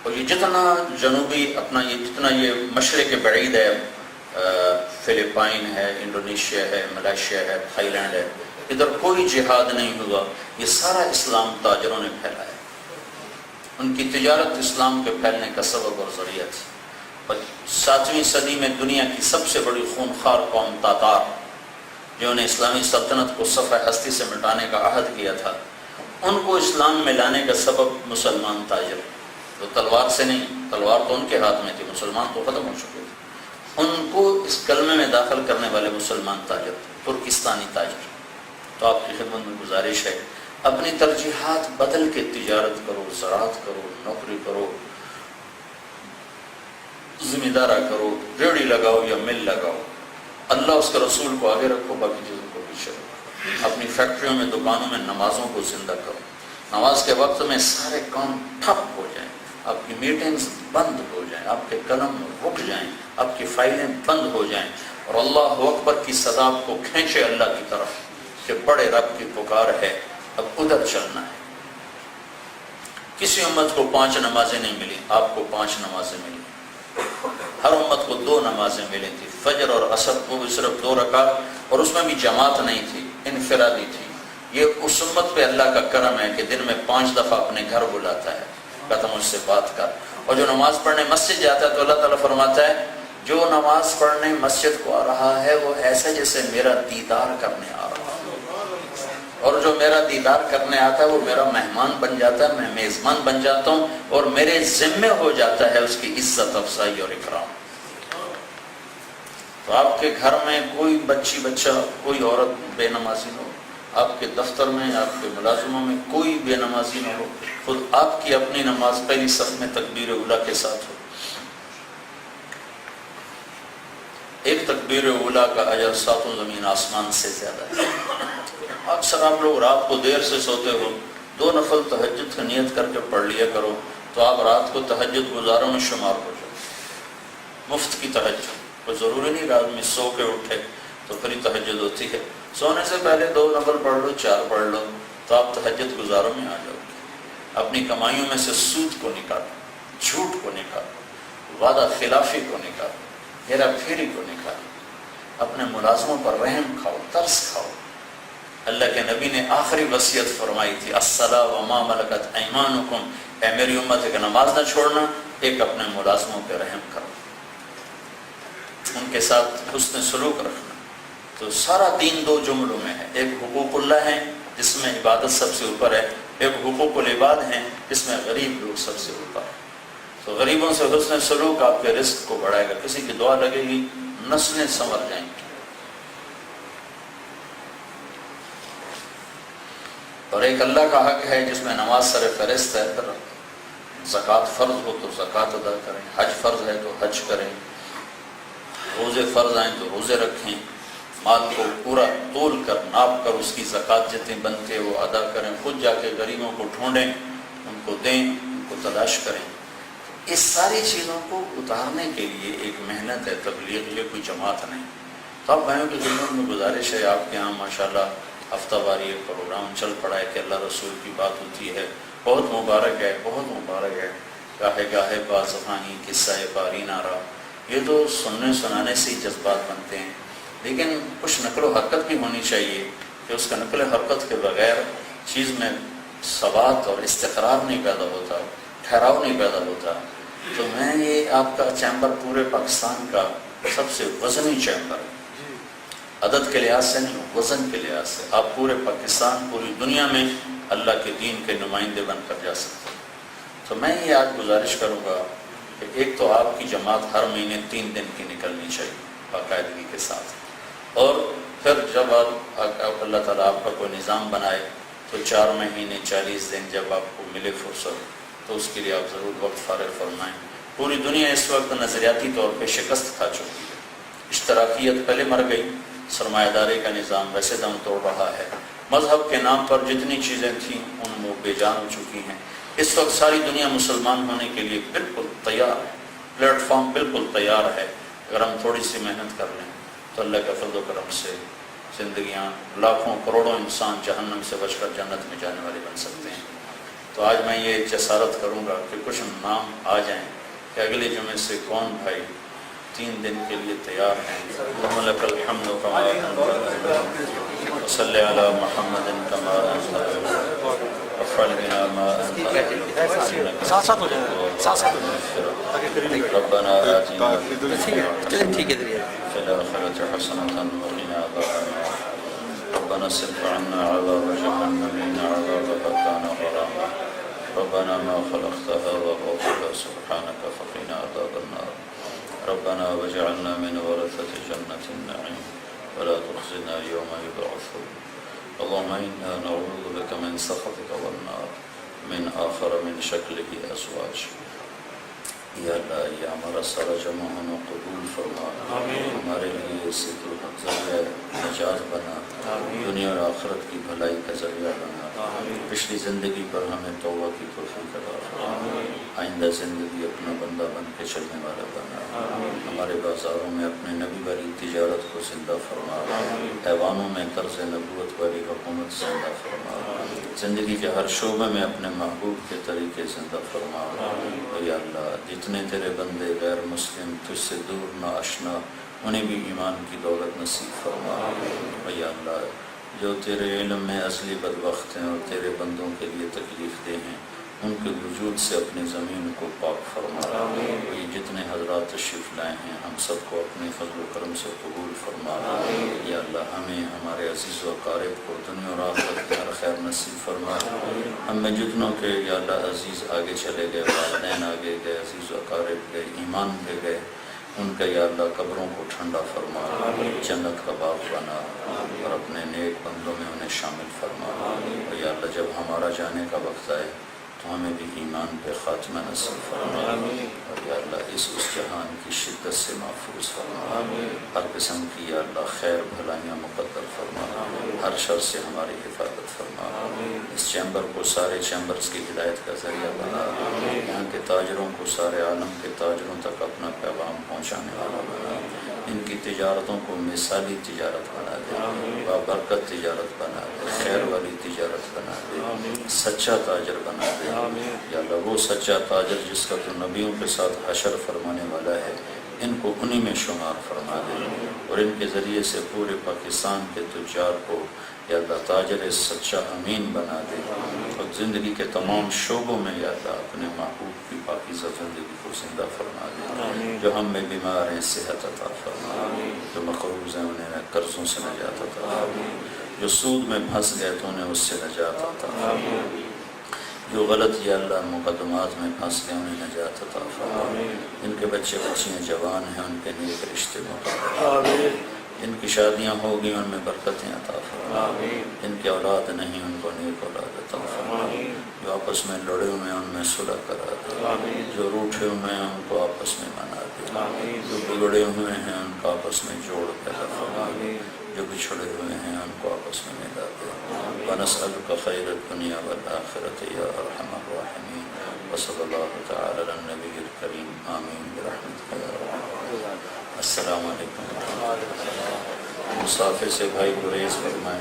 اور یہ جتنا جنوبی اپنا یہ جتنا یہ مشرق بعید ہے، فلپائن ہے، انڈونیشیا ہے، ملائیشیا ہے، تھائی لینڈ ہے، ادھر کوئی جہاد نہیں ہوا، یہ سارا اسلام تاجروں نے پھیلایا۔ ان کی تجارت اسلام کے پھیلنے کا سبب اور ذریعہ تھی۔ اور 7ویں صدی میں دنیا کی سب سے بڑی خونخوار قوم تاتار، جنہوں نے اسلامی سلطنت کو صفحہ ہستی سے مٹانے کا عہد کیا تھا، ان کو اسلام میں لانے کا سبب مسلمان تاجر، تو تلوار سے نہیں، تلوار تو ان کے ہاتھ میں تھی، مسلمان تو ختم ہو چکے تھے، ان کو اس کلمے میں داخل کرنے والے مسلمان تاجر تھے، ترکستانی تاجر۔ تو آپ کی خدمت میں گزارش ہے، اپنی ترجیحات بدل کے تجارت کرو، زراعت کرو، نوکری کرو، ذمہ دارہ کرو، ریڑھی لگاؤ یا مل لگاؤ، اللہ اس کے رسول کو آگے رکھو، باقی چیزوں کو پیچھے رکھو۔ اپنی فیکٹریوں میں، دکانوں میں نمازوں کو زندہ کرو، نماز کے وقت میں سارے کام ٹھپ ہو جائیں، آپ کی میٹنگز بند ہو جائیں، آپ کے قلم رک جائیں، آپ کی فائلیں بند ہو جائیں، اور اللہ اکبر کی صدا آپ کو کھینچے اللہ کی طرف کہ بڑے رب کی پکار ہے، اب ادھر چلنا ہے۔ کسی امت کو 5 نمازیں نہیں ملی، آپ کو 5 نمازیں ملی۔ ہر امت کو 2 نمازیں ملی تھی، فجر اور عصر، وہ بھی صرف 2 رکعت، اور اس میں بھی جماعت نہیں تھی، انفرادی تھی۔ یہ اس امت پہ اللہ کا کرم ہے کہ دن میں 5 دفعہ اپنے گھر بلاتا ہے، کہتا مجھ سے بات کر۔ اور جو نماز پڑھنے مسجد جاتا ہے تو اللہ تعالیٰ فرماتا ہے جو نماز پڑھنے مسجد کو آ رہا ہے وہ ایسا جیسے میرا دیدار کرنے آ رہا ہے، اور جو میرا دیدار کرنے آتا ہے وہ میرا مہمان بن جاتا ہے، میں میزبان بن جاتا ہوں، اور میرے ذمے ہو جاتا ہے اس کی عزت افزائی اور اکرام۔ تو آپ کے گھر میں کوئی بچی بچہ، کوئی عورت بے نمازی نہ ہو، آپ کے دفتر میں، آپ کے ملازموں میں کوئی بے نمازی نہ ہو، خود آپ کی اپنی نماز پہلی صف میں تکبیر اولیٰ کے ساتھ ہو۔ ایک تکبیر اولیٰ کا اجر 7 زمین آسمان سے زیادہ ہے۔ اکثر آپ لوگ رات کو دیر سے سوتے ہو، 2 نفل تہجد کی نیت کر کے پڑھ لیا کرو تو آپ رات کو تہجد گزاروں میں شمار ہو جائے۔ مفت کی تہجد، کوئی ضروری نہیں رات میں سو کے اٹھے تو پھر ہی تہجد ہوتی ہے، سونے سے پہلے 2 نفل پڑھ لو، 4 پڑھ لو تو آپ تہجد گزاروں میں آ جاؤ گے۔ اپنی کمائیوں میں سے سود کو نکالو، جھوٹ کو نکالو، وعدہ خلافی کو نکالو، ہیرا پھیری کو نکالو، اپنے ملازموں پر رحم کھاؤ، ترس کھاؤ۔ اللہ کے نبی نے آخری وصیت فرمائی تھی الصلاۃ وما ملکت ایمانکم، اے میری امت ایک نماز نہ چھوڑنا، ایک اپنے ملازموں پہ رحم کرو، ان کے ساتھ حسن سلوک رکھنا۔ تو سارا دین 2 جملوں میں ہے، ایک حقوق اللہ ہے جس میں عبادت سب سے اوپر ہے، ایک حقوق العباد ہیں جس میں غریب لوگ سب سے اوپر ہے۔ تو غریبوں سے حسن سلوک آپ کے رزق کو بڑھائے گا، کسی کی دعا لگے گی نسلیں سنور جائیں گی۔ اور ایک اللہ کا حق ہے جس میں نماز سر فہرست ہے، پھر زکوٰۃ فرض ہو تو زکوٰۃ ادا کریں، حج فرض ہے تو حج کریں، روزے فرض آئیں تو روزے رکھیں، مال کو پورا تول کر ناپ کر اس کی زکوٰۃ جتنی بنتے ہیں وہ ادا کریں، خود جا کے غریبوں کو ڈھونڈیں، ان کو دیں، ان کو تلاش کریں۔ اس ساری چیزوں کو اتارنے کے لیے ایک محنت ہے تبلیغ، یہ کوئی جماعت نہیں۔ تو آپ بھائیوں کی خدمت میں گزارش ہے، آپ کے یہاں ماشاءاللہ ہفتہ واری ایک پروگرام چل پڑا ہے کہ اللہ رسول کی بات ہوتی ہے، بہت مبارک ہے، بہت مبارک ہے۔ گاہے گاہے بازخانی قصہ پاری نارا، یہ تو سننے سنانے سے ہی جذبات بنتے ہیں، لیکن کچھ نقل و حرکت بھی ہونی چاہیے کہ اس کا نقل و حرکت کے بغیر چیز میں ثبات اور استقرار نہیں پیدا ہوتا، ٹھہراؤ نہیں پیدا ہوتا۔ تو میں یہ آپ کا چیمبر پورے پاکستان کا سب سے وزنی چیمبر ہے، عدد کے لحاظ سے نہیں، وزن کے لحاظ سے۔ آپ پورے پاکستان، پوری دنیا میں اللہ کے دین کے نمائندے بن کر جا سکتے ہیں۔ تو میں یہ آج گزارش کروں گا کہ ایک تو آپ کی جماعت ہر مہینے 3 دن کی نکلنی چاہیے باقاعدگی کے ساتھ، اور پھر جب آپ اللہ تعالیٰ آپ کا کوئی نظام بنائے تو 4 مہینے 40 دن جب آپ کو ملے فرصت تو اس کے لیے آپ ضرور وقت فارغ فرمائیں۔ پوری دنیا اس وقت نظریاتی طور پہ شکست کھا چکی ہے، اشتراکیت پہلے مر گئی، سرمایہ داری کا نظام ویسے دم توڑ رہا ہے، مذہب کے نام پر جتنی چیزیں تھیں ان وہ بے جان ہو چکی ہیں۔ اس وقت ساری دنیا مسلمان ہونے کے لیے بالکل تیار ہے، پلیٹ فارم بالکل تیار ہے۔ اگر ہم تھوڑی سی محنت کر لیں تو اللہ کے فضل و کرم سے زندگیاں لاکھوں کروڑوں انسان جہنم سے بچ کر جنت میں جانے والے بن سکتے ہیں۔ تو آج میں یہ جسارت کروں گا کہ کچھ نام آ جائیں کہ اگلے جمعے سے کون بھائی 3 دن کے لیے تیار ہیں. لک الحمد کما انت صلی علی محمد کما انت افعل بنا ما انت ساتھ ساتھ ہو جائے ربنا آتنا ٹھیک ہے في الآخرة حسنة وقنا عذاب النار ربنا اصرف عنا عذاب جهنم إن عذابها كان غراما ربنا ما خلقت هذا باطلا سبحانك فقنا عذاب النار ربنا واجعلنا من ورثة جنة النعيم ولا تخزنا يوم يبعثون اللهم إنا نعوذ بك من سخطك والنار من آخر من شكله أزواج. یا اللہ یہ ہمارا سارا جمع ہونا قبول فرما, ہمارے لیے اس سے تو ذریعہ نجات بنا, دنیا اور آخرت کی بھلائی کا ذریعہ بنا. پچھلی زندگی پر ہمیں توبہ کی توفیق عطا فرما, آئندہ زندگی اپنا بندہ بن کے چلنے والا بنا. ہمارے بازاروں میں اپنے نبی والی تجارت کو زندہ فرما, ایوانوں میں طرز نبوت والی حکومت زندہ فرما, زندگی کے ہر شعبے میں اپنے محبوب کے طریقے زندہ فرما. یا اللہ جتنے تیرے بندے غیر مسلم تجھ سے دور نہ آشنا انہیں بھی ایمان کی دولت نصیب فرما. یا اللہ جو تیرے علم میں اصلی بدبخت ہیں اور تیرے بندوں کے لیے تکلیف دہ ہیں ان کے وجود سے اپنی زمین کو پاک فرما. یہ جتنے حضرات تشریف لائے ہیں ہم سب کو اپنے فضل و کرم سے قبول فرما. یا اللہ ہمیں ہمارے عزیز و اقارب کو دنیا اور آخرت میں ہر خیر نصیب فرما. ہم میں جتنوں کے یا اللہ عزیز آگے چلے گئے, والدین آگے گئے, عزیز و اقارب گئے, ایمان پہ گئے, ان کے یا اللہ قبروں کو ٹھنڈا فرما, جنت کا باغ بنا اور اپنے نیک بندوں میں انہیں شامل فرما. اور یا اللہ جب ہمارا جانے کا وقت آئے تو ہمیں بھی ایمان پہ خاتمہ نصیب فرما. اور یا اللہ اس جہان کی شدت سے محفوظ فرما, ہر قسم کی یا اللہ خیر بھلائیاں مقدر فرما, ہر شر سے ہماری حفاظت فرما. اس چیمبر کو سارے چیمبرز کی ہدایت کا ذریعہ بنا, یہاں کے تاجروں کو سارے عالم کے تاجروں تک اپنا پیغام پہنچانے والا بنا. ان کی تجارتوں کو مثالی تجارت بنا دے, بابرکت تجارت بنا دے, خیر والی تجارت بنا دے, سچا تاجر بنا دے. یا اللہ وہ سچا تاجر جس کا تو نبیوں کے ساتھ حشر فرمانے والا ہے ان کو انہی میں شمار فرما دے, اور ان کے ذریعے سے پورے پاکستان کے تجار کو یا اللہ تاجر سچا امین بنا دے, اور زندگی کے تمام شعبوں میں یا اللہ اپنے محبوب کی پاکیزہ زندگی کو زندہ فرما دے. جو ہم میں بیمار ہیں صحت عطا فرما, جو مقروض ہیں انہیں قرضوں سے نجات عطا فرما, جو سود میں پھنس گئے تو انہیں اس سے نجات عطا فرما, جو غلط یا اللہ مقدمات میں پھنس گئے انہیں نجات عطا فرما. ان کے بچے بچیاں جوان ہیں ان کے نیک رشتے مقرر, ان کی شادیاں ہو گئی ان میں برکتیں عطا فرما, ان کی اولاد نہیں ان کو نیک اولاد عطا فرما. جو آپس میں لڑے ہوئے ہیں ان میں صلح کرا دے, جو روٹھے ہوئے ہیں ان کو آپس میں منا دے, جو بگڑے ہوئے ہیں ان کو آپس میں جوڑ پیدا فرما, جو بچھڑے ہوئے ہیں ان کو آپس میں ملا دے. ونسألک خیر الدنیا والآخرۃ یا ارحم الراحمین. وصلی اللہ تعالی علی النبی الکریم. آمین برحمتک یا رب. السلام علیکم. مسافر سے بھائی گریز فرمائیں,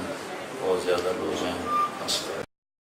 بہت زیادہ لوگ ہیں.